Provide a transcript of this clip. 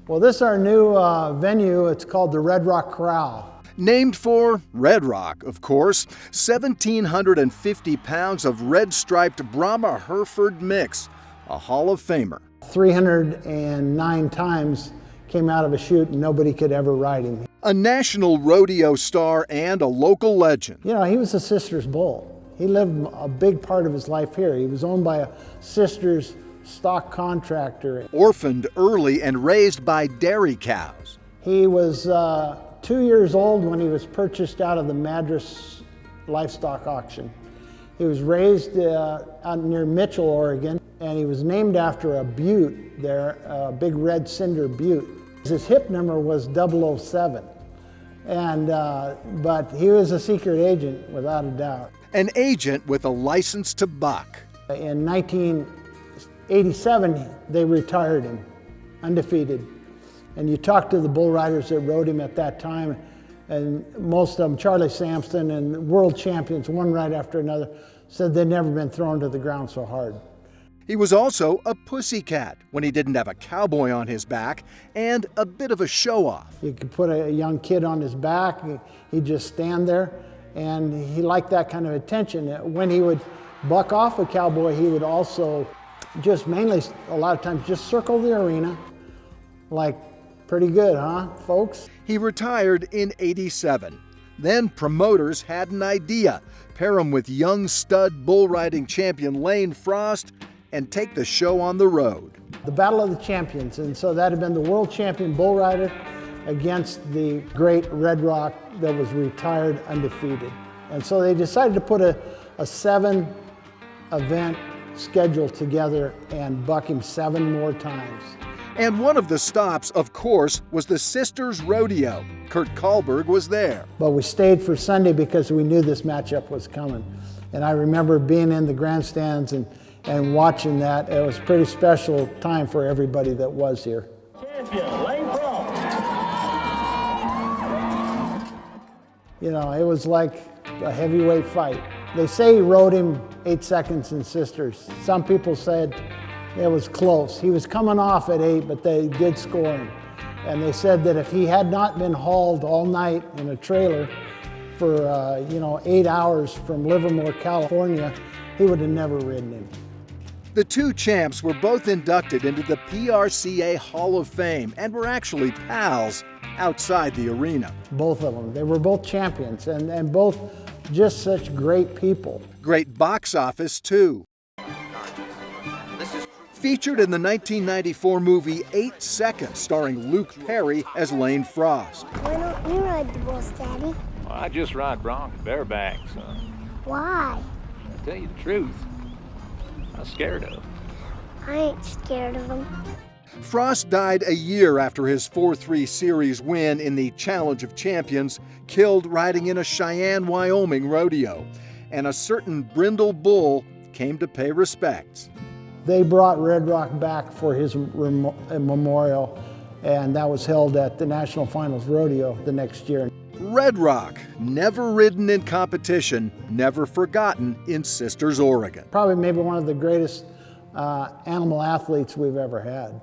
Well, this is our new venue. It's called the Red Rock Corral. Named for Red Rock, of course. 1,750 pounds of red-striped Brahma Hereford mix, a Hall of Famer. 309 times came out of a chute and nobody could ever ride him. A national rodeo star and a local legend. You know, he was a Sisters bull. He lived a big part of his life here. He was owned by a Sisters stock contractor. Orphaned early and raised by dairy cows. He was 2 years old when he was purchased out of the Madras livestock auction. He was raised out near Mitchell, Oregon, and he was named after a butte there, a big red cinder butte. His hip number was 007, but he was a secret agent without a doubt. An agent with a license to buck. In 1987, they retired him, undefeated. And you talk to the bull riders that rode him at that time, and most of them, Charlie Sampson and world champions, one right after another, said they'd never been thrown to the ground so hard. He was also a pussycat when he didn't have a cowboy on his back and a bit of a show-off. You could put a young kid on his back, he'd just stand there, and he liked that kind of attention. When he would buck off a cowboy, he would also just mainly, a lot of times, just circle the arena, like, pretty good, huh, folks? He retired in '87. Then promoters had an idea. Pair him with young stud bull riding champion Lane Frost and take the show on the road. The Battle of the Champions, and so that had been the world champion bull rider against the great Red Rock that was retired undefeated. And so they decided to put a 7-event schedule together and buck him 7 more times. And one of the stops, of course, was the Sisters Rodeo. Kurt Kahlberg was there. But we stayed for Sunday because we knew this matchup was coming. And I remember being in the grandstands and watching that. It was a pretty special time for everybody that was here. Champion, Lane Frost. You know, it was like a heavyweight fight. They say he rode him 8 seconds in Sisters. Some people said it was close. He was coming off at 8, but they did score him. And they said that if he had not been hauled all night in a trailer for 8 hours from Livermore, California, he would have never ridden him. The two champs were both inducted into the PRCA Hall of Fame and were actually pals outside the arena. Both of them. They were both champions and both just such great people. Great box office, too. Featured in the 1994 movie 8 Seconds, starring Luke Perry as Lane Frost. Why don't you ride the bulls, Daddy? Well, I just ride broncs bareback, son. Why? To tell you the truth, I'm scared of them. I ain't scared of them. Frost died a year after his 4-3 series win in the Challenge of Champions, killed riding in a Cheyenne, Wyoming rodeo. And a certain brindle bull came to pay respects. They brought Red Rock back for his memorial, and that was held at the National Finals Rodeo the next year. Red Rock, never ridden in competition, never forgotten in Sisters, Oregon. Probably maybe one of the greatest animal athletes we've ever had.